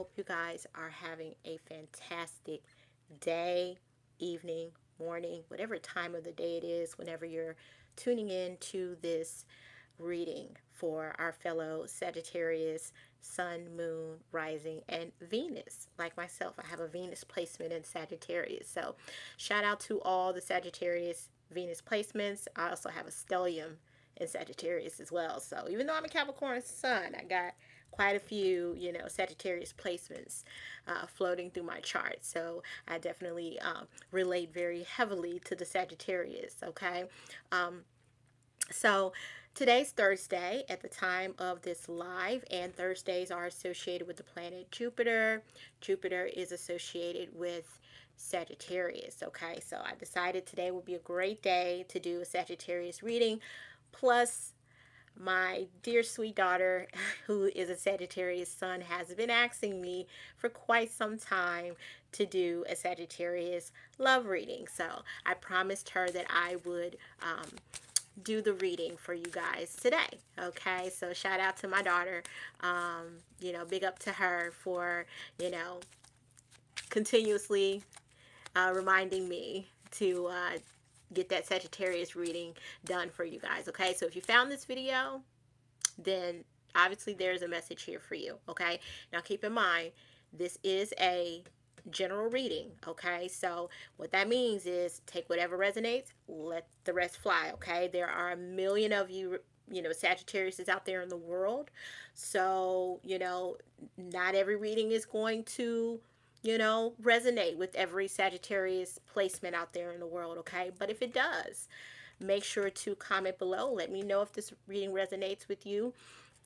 hope you guys are having a fantastic day, evening, morning, whatever time of the day it is, whenever you're tuning in to this reading for our fellow Sagittarius, Sun, Moon, Rising, and Venus. Like myself, I have a Venus placement in Sagittarius. So, shout out to all the Sagittarius Venus placements. I also have a stellium in Sagittarius as well. So, even though I'm a Capricorn Sun, I got quite a few, Sagittarius placements floating through my chart. So I definitely relate very heavily to the Sagittarius. Okay. So today's Thursday at the time of this live, and Thursdays are associated with the planet Jupiter. Jupiter is associated with Sagittarius. Okay. So I decided today would be a great day to do a Sagittarius reading. Plus, my dear sweet daughter, who is a Sagittarius sun, has been asking me for quite some time to do a Sagittarius love reading. So I promised her that I would do the reading for you guys today. Okay, so shout out to my daughter. Big up to her for, continuously reminding me to get that Sagittarius reading done for you guys. Okay, so if you found this video, then obviously there's a message here for you. Okay, now keep in mind, this is a general reading. Okay, so what that means is take whatever resonates, let the rest fly. Okay, there are a million of you, Sagittarius is out there in the world. So, not every reading is going to resonate with every Sagittarius placement out there in the world, okay? But if it does, make sure to comment below. Let me know if this reading resonates with you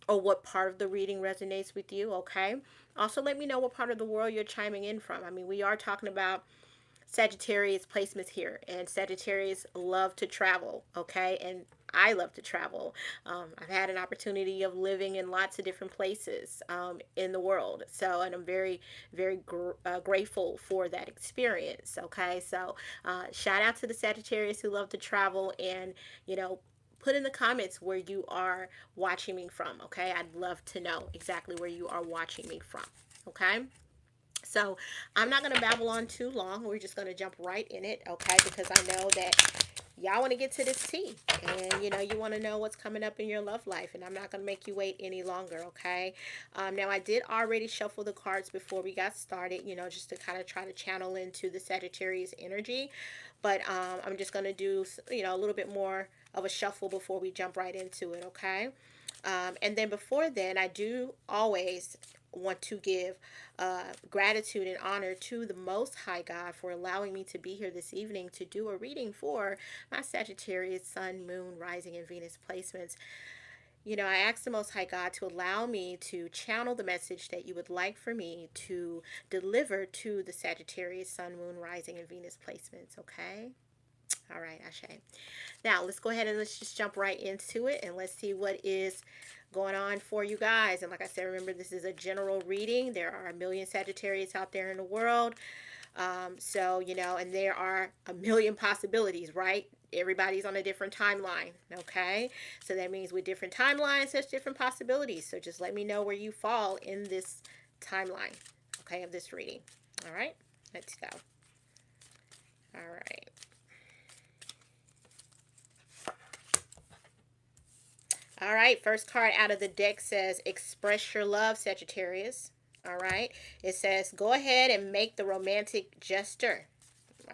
or what part of the reading resonates with you, okay? Also, let me know what part of the world you're chiming in from. I mean, we are talking about Sagittarius placements here, and Sagittarius love to travel, okay? And I love to travel. I've had an opportunity of living in lots of different places in the world. So, and I'm very, very grateful for that experience, okay? So, shout out to the Sagittarius who love to travel, and, put in the comments where you are watching me from, okay? I'd love to know exactly where you are watching me from, okay? So I'm not going to babble on too long. We're just going to jump right in it, okay? Because I know that y'all want to get to this tea. And, you want to know what's coming up in your love life. And I'm not going to make you wait any longer, okay? Now, I did already shuffle the cards before we got started, just to kind of try to channel into the Sagittarius energy. But I'm just going to do, a little bit more of a shuffle before we jump right into it, okay? And then before then, I do always want to give gratitude and honor to the Most High God for allowing me to be here this evening to do a reading for my Sagittarius Sun, Moon, Rising, and Venus placements. I asked the Most High God to allow me to channel the message that you would like for me to deliver to the Sagittarius Sun, Moon, Rising, and Venus placements, okay? All right, Ashe. Now, let's go ahead and let's just jump right into it, and let's see what is going on for you guys. And like I said, remember, this is a general reading. There are a million Sagittarius out there in the world. So, and there are a million possibilities, right? Everybody's on a different timeline, okay? So that means with different timelines, there's different possibilities. So just let me know where you fall in this timeline, okay, of this reading. All right, let's go. All right. All right, first card out of the deck says, express your love, Sagittarius. All right, it says, go ahead and make the romantic gesture.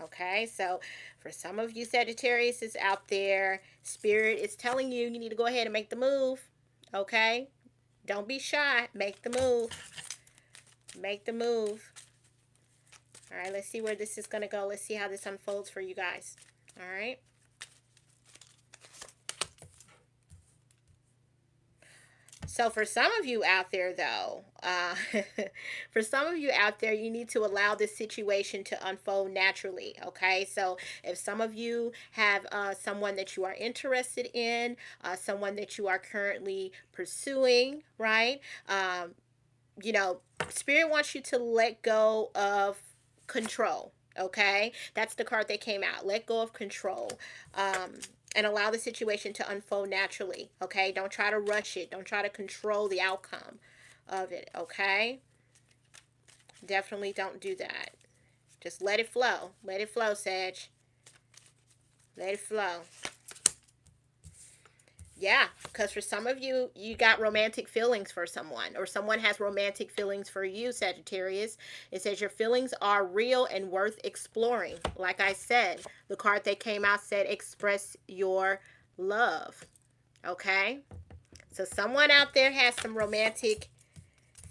Okay, so for some of you Sagittarius is out there, Spirit is telling you, you need to go ahead and make the move. Okay, don't be shy. Make the move. Make the move. All right, let's see where this is going to go. Let's see how this unfolds for you guys. All right. So for some of you out there, though, for some of you out there, you need to allow this situation to unfold naturally, okay? So if some of you have someone that you are interested in, someone that you are currently pursuing, right? Spirit wants you to let go of control, okay? That's the card that came out. Let go of control. And allow the situation to unfold naturally, okay? Don't try to rush it. Don't try to control the outcome of it, okay? Definitely don't do that. Just let it flow. Let it flow, Sag. Let it flow. Yeah, because for some of you, you got romantic feelings for someone, or someone has romantic feelings for you, Sagittarius. It says your feelings are real and worth exploring. Like I said, the card that came out said express your love. Okay? So someone out there has some romantic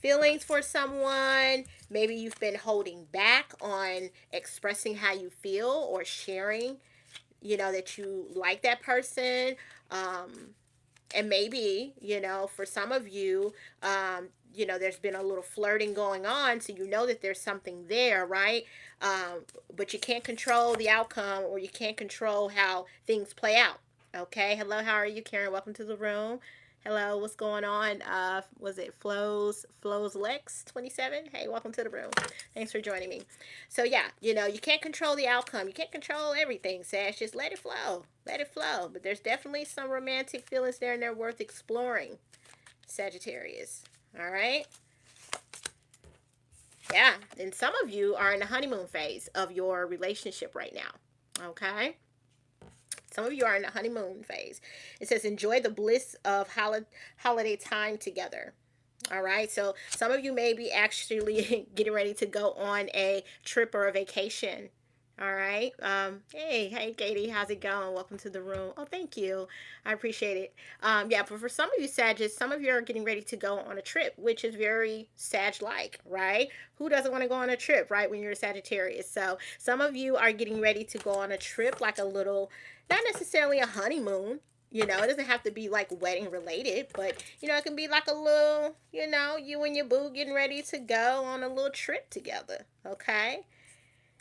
feelings for someone. Maybe you've been holding back on expressing how you feel or sharing, that you like that person. And maybe, for some of you, there's been a little flirting going on, so you know that there's something there, right? But you can't control the outcome, or you can't control how things play out. Okay. Hello, how are you, Karen? Welcome to the room. Hello, what's going on? Was it Flows Lex 27? Hey, welcome to the room. Thanks for joining me. So yeah, you can't control the outcome. You can't control everything, Sash. Just let it flow. Let it flow. But there's definitely some romantic feelings there, and they're worth exploring, Sagittarius. All right? Yeah. And some of you are in the honeymoon phase of your relationship right now. Okay? Some of you are in the honeymoon phase. It says, enjoy the bliss of holiday time together. All right. So some of you may be actually getting ready to go on a trip or a vacation. All right. Hey, Katie, how's it going? Welcome to the room. Oh, thank you. I appreciate it. Yeah, but for some of you Sagittarius, some of you are getting ready to go on a trip, which is very Sag-like, right? Who doesn't want to go on a trip, right, when you're a Sagittarius? So some of you are getting ready to go on a trip, like a little, not necessarily a honeymoon. It doesn't have to be like wedding related, but it can be like a little, you and your boo getting ready to go on a little trip together. Okay.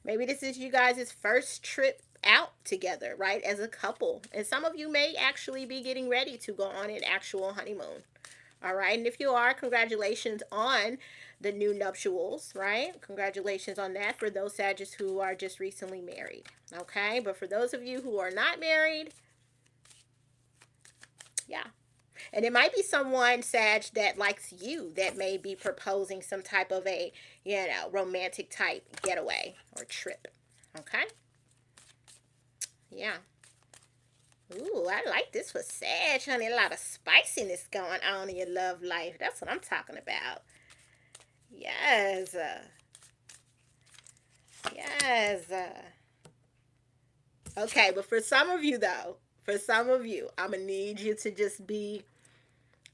Maybe this is you guys' first trip out together, right, as a couple. And some of you may actually be getting ready to go on an actual honeymoon. All right. And if you are, congratulations on the new nuptials, right? Congratulations on that for those Sagittarius who are just recently married. Okay. But for those of you who are not married, yeah. And it might be someone, Sag, that likes you, that may be proposing some type of a, romantic type getaway or trip. Okay? Yeah. Ooh, I like this for Sag, honey. A lot of spiciness going on in your love life. That's what I'm talking about. Yes. Yes. Okay, but for some of you, though, I'm going to need you to just be...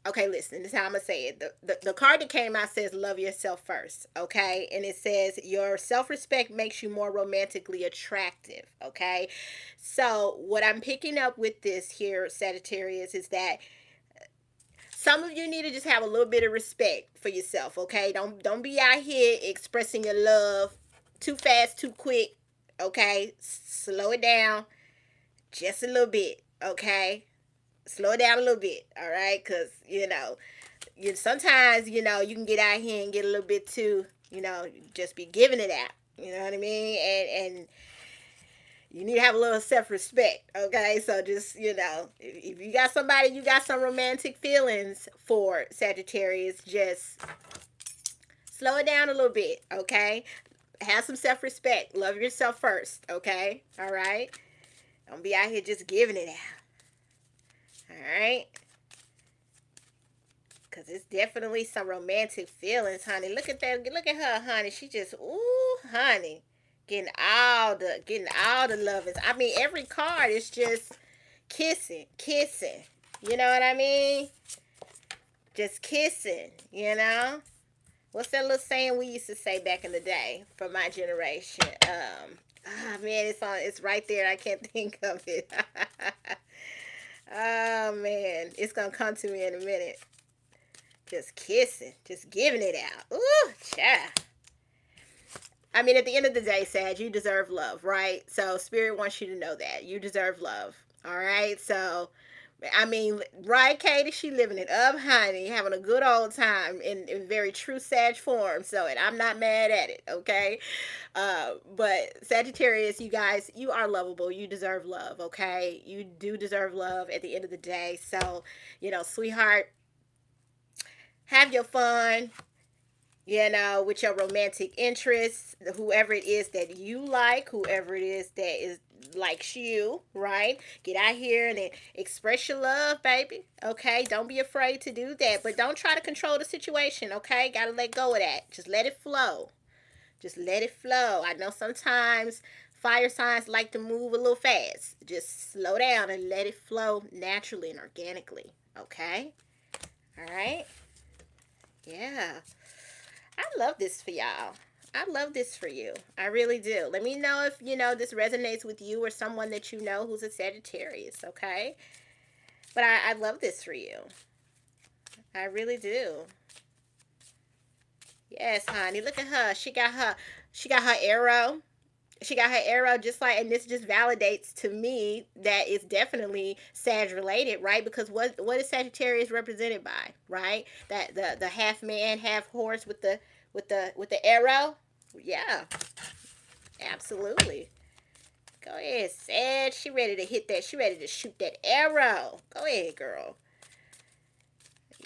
Okay, listen, this is how I'm going to say it. The card that came out says love yourself first, okay? And it says your self-respect makes you more romantically attractive, okay? So what I'm picking up with this here, Sagittarius, is that some of you need to just have a little bit of respect for yourself, okay? Don't be out here expressing your love too fast, too quick, okay? Slow it down just a little bit, okay? Slow it down a little bit, all right? Because, sometimes, you can get out here and get a little bit too, just be giving it out. You know what I mean? And you need to have a little self-respect, okay? So just, if you got somebody you got some romantic feelings for, Sagittarius, just slow it down a little bit, okay? Have some self-respect. Love yourself first, okay? All right? Don't be out here just giving it out. All right, because it's definitely some romantic feelings, honey. Look at that. Look at her, honey. She just, ooh, honey, getting all the lovings. I mean, every card is just kissing. You know what I mean? Just kissing. What's that little saying we used to say back in the day for my generation? Man, it's right there. I can't think of it. Oh, man. It's going to come to me in a minute. Just kissing. Just giving it out. Ooh, child. I mean, at the end of the day, Sag, you deserve love, right? So, Spirit wants you to know that. You deserve love. All right? So, I mean, right, Katie? She living it up, honey. Having a good old time in very true Sag form. So, and I'm not mad at it, okay? But Sagittarius, you guys, you are lovable. You deserve love, okay? You do deserve love at the end of the day. So, sweetheart, have your fun. you know, with your romantic interests, whoever it is that you like, whoever it is that is likes you, right? Get out here and express your love, baby. Okay, don't be afraid to do that, but don't try to control the situation. Okay, gotta let go of that. Just let it flow. Just let it flow. I know sometimes fire signs like to move a little fast. Just slow down and let it flow naturally and organically. Okay? All right? Yeah. I love this for y'all. I love this for you. I really do. Let me know if, you know, this resonates with you or someone that you know who's a Sagittarius, okay? But I love this for you. I really do. Yes, honey. Look at her. She got her arrow. She got her arrow just like, and this just validates to me that it's definitely Sag related, right? Because what is Sagittarius represented by, right? That the half man, half horse with the arrow. Yeah, absolutely. Go ahead, Sag. She ready to hit that. She ready to shoot that arrow. Go ahead, girl.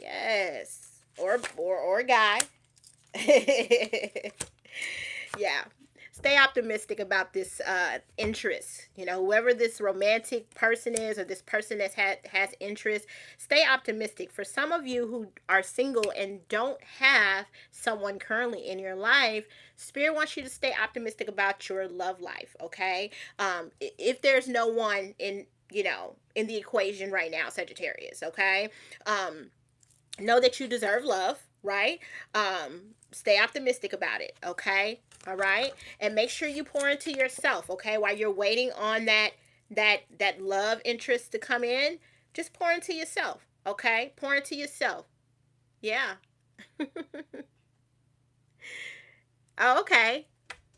Yes. Or guy. Yeah. Stay optimistic about this interest. You know, whoever this romantic person is or this person that has interest, stay optimistic. For some of you who are single and don't have someone currently in your life, Spirit wants you to stay optimistic about your love life, okay? If there's no one in, you know, in the equation right now, Sagittarius, okay? Know that you deserve love, right? Stay optimistic about it, okay? All right, and make sure you pour into yourself, okay? While you're waiting on that love interest to come in, just pour into yourself, okay? Pour into yourself. Yeah. Oh, okay.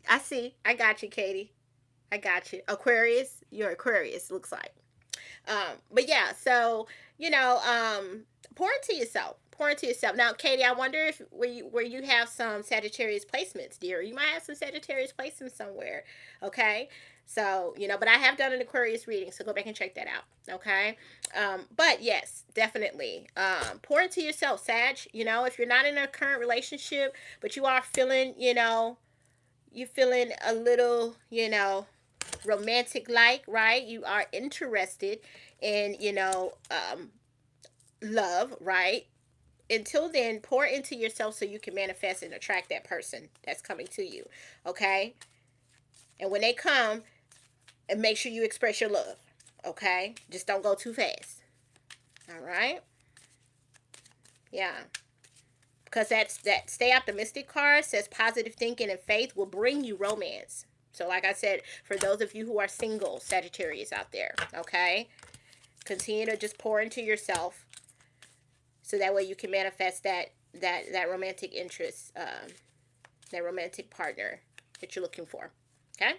I see. I got you, Katie. I got you. Aquarius, you're Aquarius, looks like. But yeah, so you know, pour into yourself. Pour into yourself. Now, Katie, I wonder if where you have some Sagittarius placements, dear. You might have some Sagittarius placements somewhere. Okay. So, you know, but I have done an Aquarius reading, so go back and check that out. Okay. But yes, definitely. Pour into yourself, Sag. You know, if you're not in a current relationship, but you are feeling, you know, you feeling a little, you know, romantic like, right? You are interested in, you know, love, right? Until then, pour into yourself so you can manifest and attract that person that's coming to you, okay? And when they come, and make sure you express your love, okay? Just don't go too fast, all right? Yeah. Because that stay optimistic card says positive thinking and faith will bring you romance. So like I said, for those of you who are single Sagittarius out there, okay? Continue to just pour into yourself so that way you can manifest that romantic interest, that romantic partner that you're looking for, okay?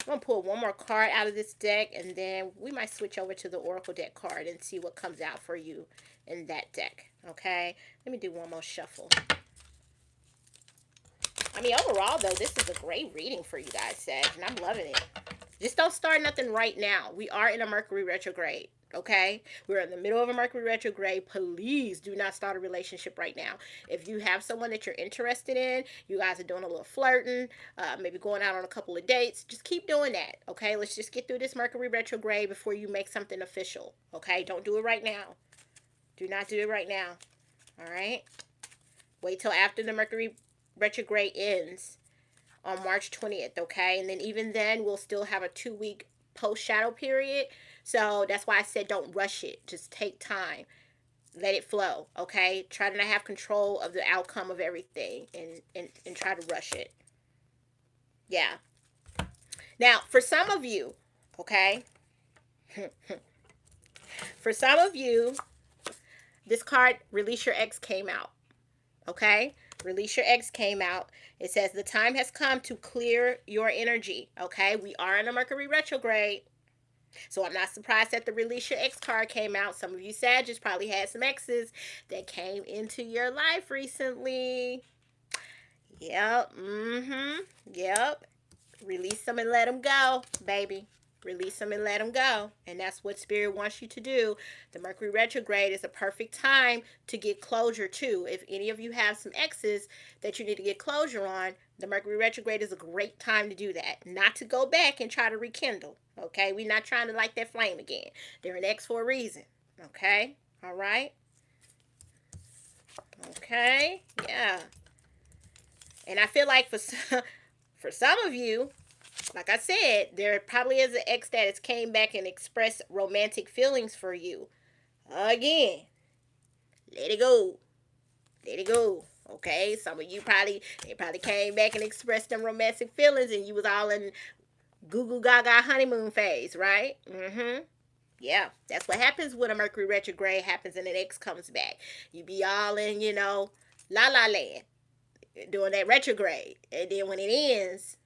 I'm going to pull one more card out of this deck, and then we might switch over to the Oracle deck card and see what comes out for you in that deck, okay? Let me do one more shuffle. I mean, overall, though, this is a great reading for you guys, Sag, and I'm loving it. Just don't start nothing right now. We are in a Mercury retrograde, okay? We're in the middle of a Mercury retrograde. Please do not start a relationship right now. If you have someone that you're interested in, you guys are doing a little flirting, maybe going out on a couple of dates, just keep doing that, okay? Let's just get through this Mercury retrograde before you make something official, okay? Don't do it right now. Do not do it right now, all right? Wait till after the Mercury retrograde ends on March 20th, okay? And then even then, we'll still have a 2-week post-shadow period. So that's why I said don't rush it. Just take time. Let it flow, okay? Try to not have control of the outcome of everything and try to rush it. Yeah. Now, for some of you, okay? For some of you, this card, Release Your Ex, came out, okay? Release Your Ex came out. It says the time has come to clear your energy, okay? We are in a Mercury retrograde. So I'm not surprised that the Release Your Ex card came out. Some of you Sagittarius probably had some exes that came into your life recently. Yep. Yep. Release them and let them go, baby. Release them and let them go. And that's what Spirit wants you to do. The Mercury retrograde is a perfect time to get closure too. If any of you have some exes that you need to get closure on, the Mercury retrograde is a great time to do that. Not to go back and try to rekindle. Okay? We're not trying to light that flame again. They're an ex for a reason. Okay? All right? Okay? Yeah. And I feel like for some of you, like I said, there probably is an ex that has came back and expressed romantic feelings for you. Again, let it go. Let it go. Okay? Some of you they probably came back and expressed them romantic feelings and you was all in goo goo gaga honeymoon phase, right? Mm-hmm. Yeah, that's what happens when a Mercury retrograde happens and an ex comes back. You be all in, la la land during that retrograde. And then when it ends,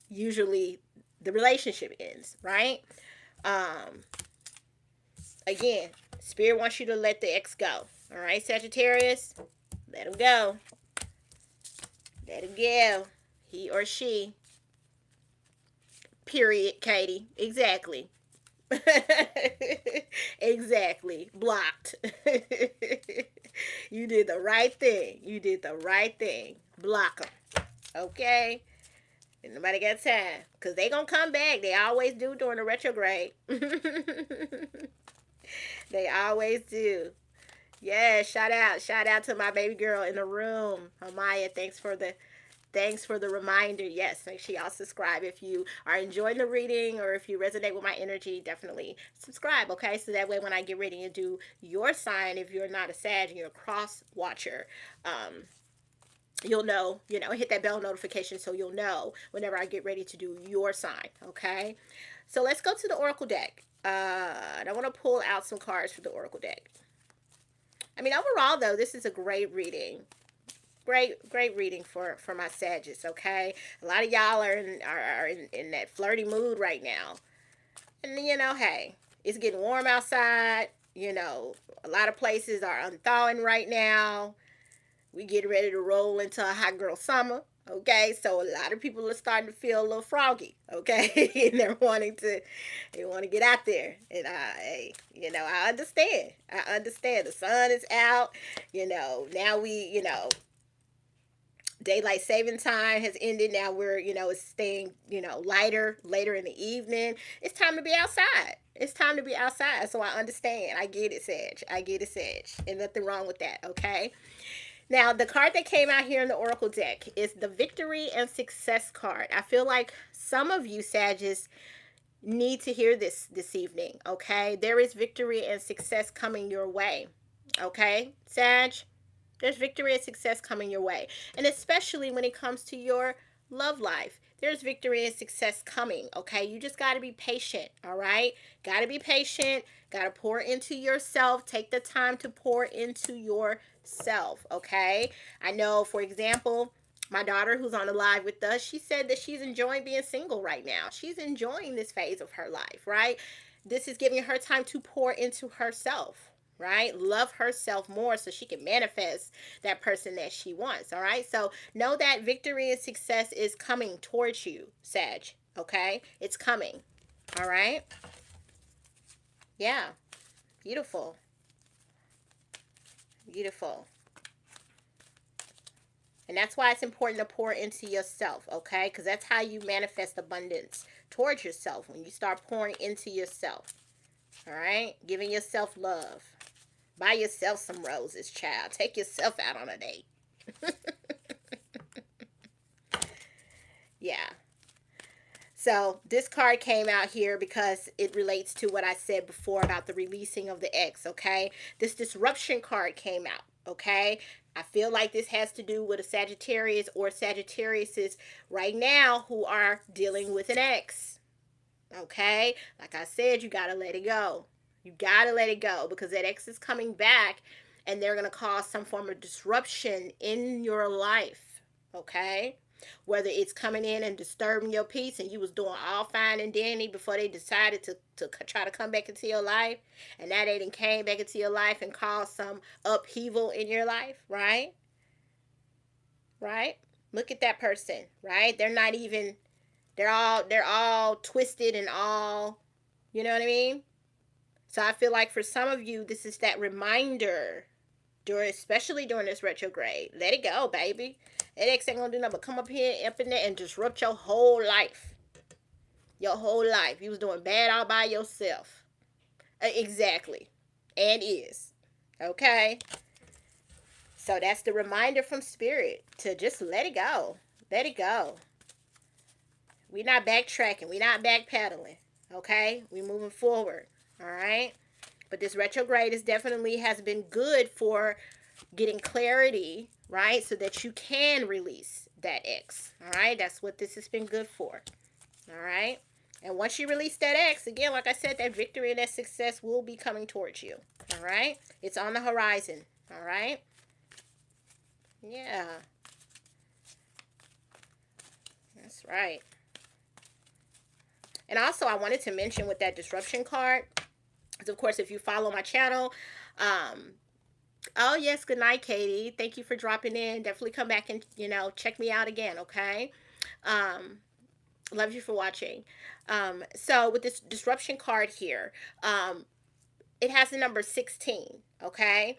usually the relationship ends, right? Again, Spirit wants you to let the ex go. All right, Sagittarius? Let him go. Let him go. He or she. Period, Katie. Exactly. Exactly. Blocked. You did the right thing. You did the right thing. Block them. Okay? And nobody got time. Because they going to come back. They always do during the retrograde. They always do. Yeah, shout out to my baby girl in the room. Amaya, thanks for the reminder. Yes, make sure y'all subscribe if you are enjoying the reading or if you resonate with my energy. Definitely subscribe, okay? So that way when I get ready to do your sign, if you're not a Sag and you're a cross watcher, you'll know, hit that bell notification so you'll know whenever I get ready to do your sign, okay? So let's go to the Oracle deck. And I want to pull out some cards for the Oracle deck. I mean, overall, though, this is a great reading. Great reading for my Sagittarius, okay? A lot of y'all are in that flirty mood right now. And, hey, it's getting warm outside. A lot of places are unthawing right now. We get ready to roll into a hot girl summer, okay? So a lot of people are starting to feel a little froggy, okay? And they want to get out there. And I understand. The sun is out. Now we, daylight saving time has ended. Now we're, it's staying, later in the evening. It's time to be outside. It's time to be outside. So I understand. I get it, Sag. And nothing wrong with that, okay? Now, the card that came out here in the Oracle deck is the Victory and Success card. I feel like some of you, Sagittarius, need to hear this evening, okay? There is victory and success coming your way, okay, Sag? There's victory and success coming your way. And especially when it comes to your love life. There's victory and success coming, okay? You just got to be patient, all right? Got to be patient. Got to pour into yourself. Take the time to pour into yourself, okay? I know, for example, my daughter who's on the live with us, she said that she's enjoying being single right now. She's enjoying this phase of her life, right? This is giving her time to pour into herself, right? Love herself more so she can manifest that person that she wants, all right? So know that victory and success is coming towards you, Sag, okay? It's coming, all right? Yeah, beautiful. Beautiful. And that's why it's important to pour into yourself, okay? Because that's how you manifest abundance towards yourself, when you start pouring into yourself, all right? Giving yourself love. Buy yourself some roses, child. Take yourself out on a date. Yeah. So this card came out here because it relates to what I said before about the releasing of the ex, okay? This disruption card came out, okay? I feel like this has to do with a Sagittarius or Sagittariuses right now who are dealing with an ex, okay? Like I said, you got to let it go. You got to let it go because that ex is coming back and they're going to cause some form of disruption in your life, okay? Whether it's coming in and disturbing your peace and you was doing all fine and dandy before they decided to try to come back into your life, and now they done came back into your life and caused some upheaval in your life, right? Right? Look at that person, right? They're not even They're all twisted and all, you know what I mean? So I feel like for some of you, this is that reminder, especially during this retrograde. Let it go, baby. That ex ain't gonna do nothing but come up here, up in there, and disrupt your whole life. Your whole life. You was doing bad all by yourself. Exactly. And is. Okay? So that's the reminder from Spirit to just let it go. Let it go. We're not backtracking. We're not backpedaling. Okay? We're moving forward. All right? But this retrograde is definitely has been good for getting clarity, right? So that you can release that ex. All right? That's what this has been good for. All right? And once you release that ex, again, like I said, that victory and that success will be coming towards you. All right? It's on the horizon. All right? Yeah. That's right. And also, I wanted to mention with that disruption card, because of course, if you follow my channel, oh yes, good night, Katie. Thank you for dropping in. Definitely come back and, check me out again, okay? Love you for watching. So with this disruption card here, it has the number 16, okay?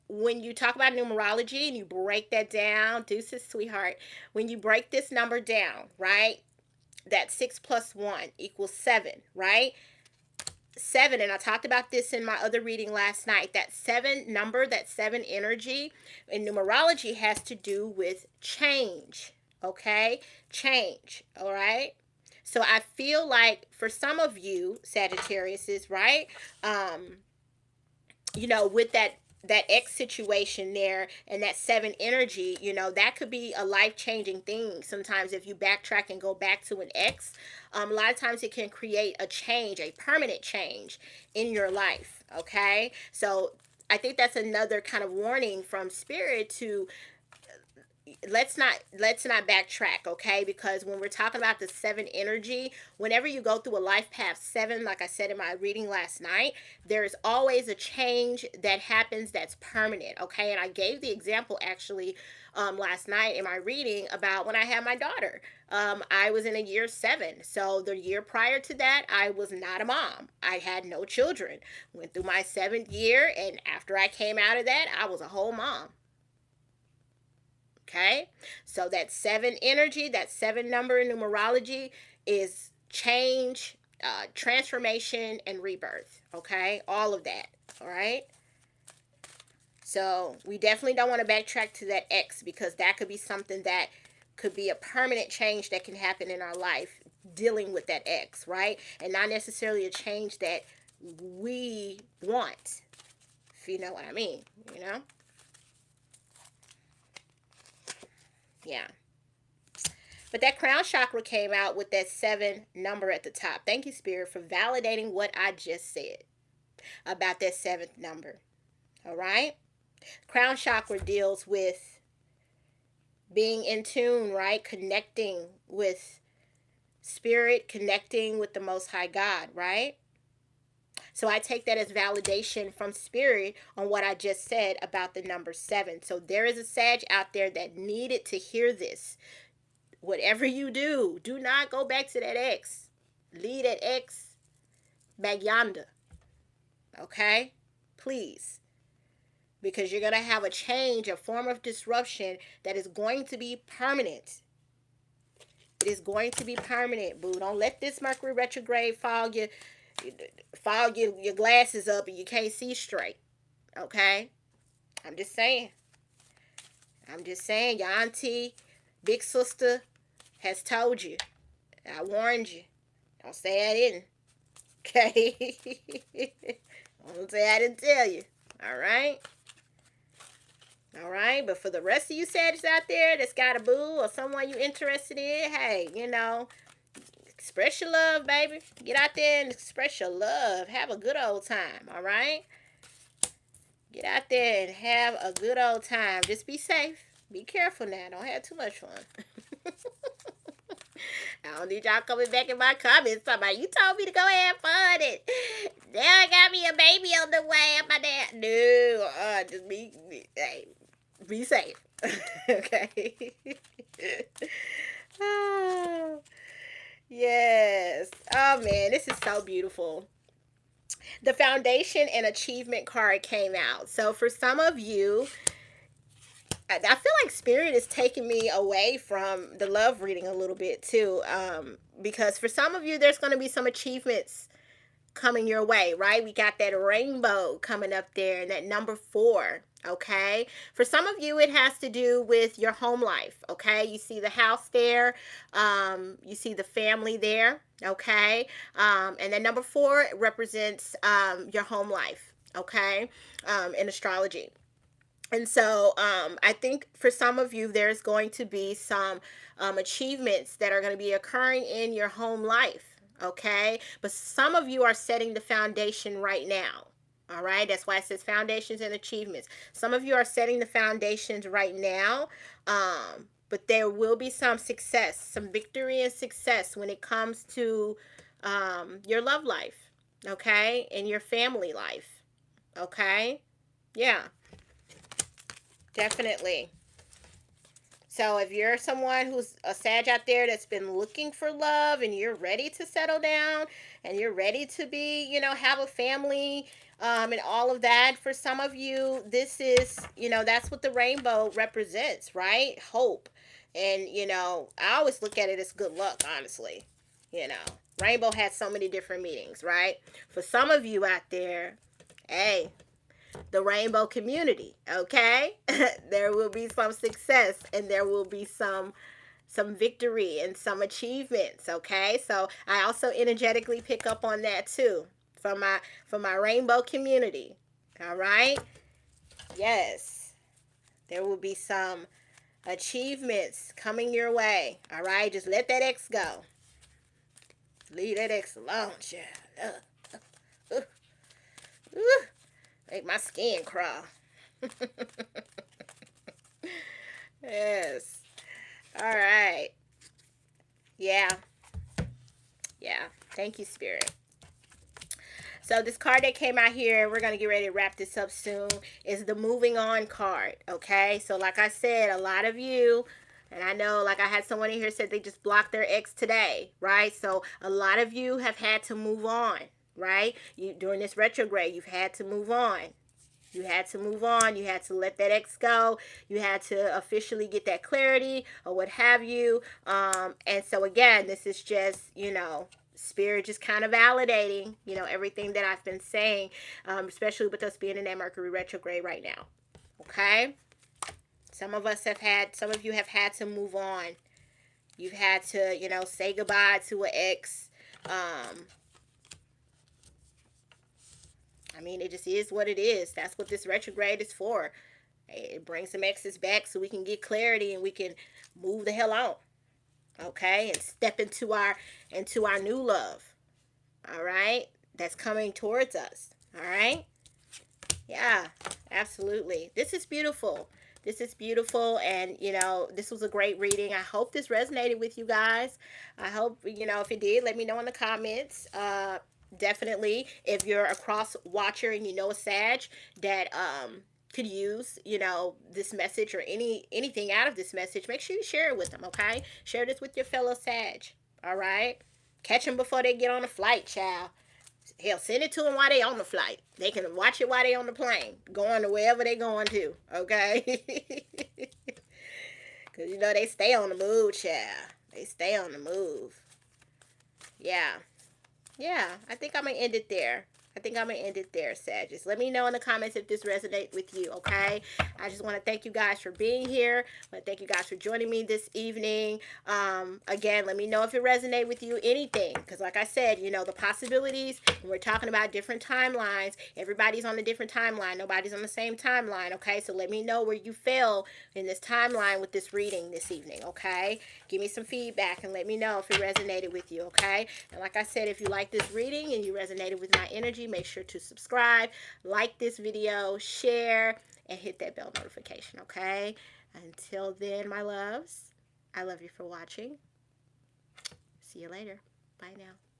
When you talk about numerology and you break that down, deuces, sweetheart, when you break this number down, right, that 6 plus 1 equals 7, right? 7, and I talked about this in my other reading last night, that 7 number, that 7 energy in numerology has to do with change, okay? Change, all right? So I feel like for some of you, Sagittariuses, right? With that X situation there and that 7 energy, that could be a life-changing thing. Sometimes if you backtrack and go back to an X, a lot of times it can create a change, a permanent change in your life, okay? So I think that's another kind of warning from Spirit to let's not backtrack, okay? Because when we're talking about the 7 energy, whenever you go through a life path 7, like I said in my reading last night, there's always a change that happens that's permanent, okay? And I gave the example actually last night in my reading about when I had my daughter. I was in a year 7, so the year prior to that I was not a mom. I had no children. Went through my 7th year, and after I came out of that, I was a whole mom. Okay, so that 7 energy, that 7 number in numerology is change, transformation, and rebirth. Okay, all of that. All right. So we definitely don't want to backtrack to that X, because that could be something that could be a permanent change that can happen in our life dealing with that X, right? And not necessarily a change that we want, if you know what I mean, Yeah. But that crown chakra came out with that 7 number at the top. Thank you, Spirit, for validating what I just said about that 7th number. All right? Crown chakra deals with being in tune, right? Connecting with Spirit, connecting with the Most High God, right? So I take that as validation from Spirit on what I just said about the number 7. So there is a Sag out there that needed to hear this. Whatever you do, do not go back to that X. Leave that X back yonder. Okay? Please. Because you're going to have a change, a form of disruption that is going to be permanent. It is going to be permanent, boo. Don't let this Mercury retrograde fog your glasses up and you can't see straight. Okay? I'm just saying. Your auntie, big sister has told you. I warned you. Don't say I didn't. Okay? Don't say I didn't tell you. Alright? Alright? But for the rest of you Sagittarius out there that's got a boo or someone you interested in, hey, express your love, baby. Get out there and express your love. Have a good old time, all right? Get out there and have a good old time. Just be safe. Be careful now. Don't have too much fun. I don't need y'all coming back in my comments talking about, you told me to go have fun and now I got me a baby on the way. Am I there? No, just be safe. Okay. man, this is so beautiful. The foundation and achievement card came out. So for some of you, I feel like Spirit is taking me away from the love reading a little bit too, because for some of you, there's going to be some achievements coming your way, right? We got that rainbow coming up there, and that number 4. Okay, for some of you, it has to do with your home life. Okay, you see the house there, you see the family there. Okay, and then number 4 represents your home life. Okay, in astrology. And so I think for some of you, there's going to be some achievements that are going to be occurring in your home life. Okay. But some of you are setting the foundation right now. All right. That's why it says foundations and achievements. Some of you are setting the foundations right now. But there will be some success, some victory and success when it comes to your love life. Okay. And your family life. Okay. Yeah. Definitely. So if you're someone who's a Sag out there that's been looking for love and you're ready to settle down and you're ready to be, have a family and all of that, for some of you, this is, that's what the rainbow represents, right? Hope. And, I always look at it as good luck, honestly. Rainbow has so many different meanings, right? For some of you out there, hey, the rainbow community, okay? There will be some success and there will be some victory and some achievements, okay? So I also energetically pick up on that too from my rainbow community. All right? Yes. There will be some achievements coming your way. All right? Just let that ex go. Leave that ex alone, child. Make my skin crawl. Yes. All right. Yeah. Thank you, Spirit. So this card that came out here, we're going to get ready to wrap this up soon, is the moving on card. Okay. So like I said, a lot of you, and I know, like I had someone in here said they just blocked their ex today, right? So a lot of you have had to move on, right? During this retrograde, you've had to move on. You had to move on. You had to let that ex go. You had to officially get that clarity or what have you. And so again, this is just, Spirit just kind of validating, everything that I've been saying, especially with us being in that Mercury retrograde right now. Okay? Some of you have had to move on. You've had to, say goodbye to an ex. I mean, it just is what it is. That's what this retrograde is for. It brings some exes back so we can get clarity and we can move the hell on. Okay? And step into our new love. All right? That's coming towards us. All right? Yeah, absolutely. This is beautiful. This is beautiful, and this was a great reading. I hope this resonated with you guys. I hope, if it did, let me know in the comments. Definitely, if you're a cross watcher and a Sag that could use this message or anything out of this message, make sure you share it with them. Okay, share this with your fellow Sag. All right, catch them before they get on a flight, child. Hell, send it to them while they on the flight. They can watch it while they on the plane, going to wherever they going to. Okay, because they stay on the move, child. They stay on the move. Yeah. I think I'm going to end it there. Sagittarius. Let me know in the comments if this resonates with you, okay? I just want to thank you guys for being here. I want to thank you guys for joining me this evening. Again, let me know if it resonates with you, anything. Because like I said, the possibilities, when we're talking about different timelines, everybody's on a different timeline. Nobody's on the same timeline, okay? So let me know where you fell in this timeline with this reading this evening, okay? Give me some feedback and let me know if it resonated with you, okay? And like I said, if you like this reading and you resonated with my energy, make sure to subscribe, like this video, share, and hit that bell notification, okay? Until then, my loves, I love you for watching. See you later. Bye now.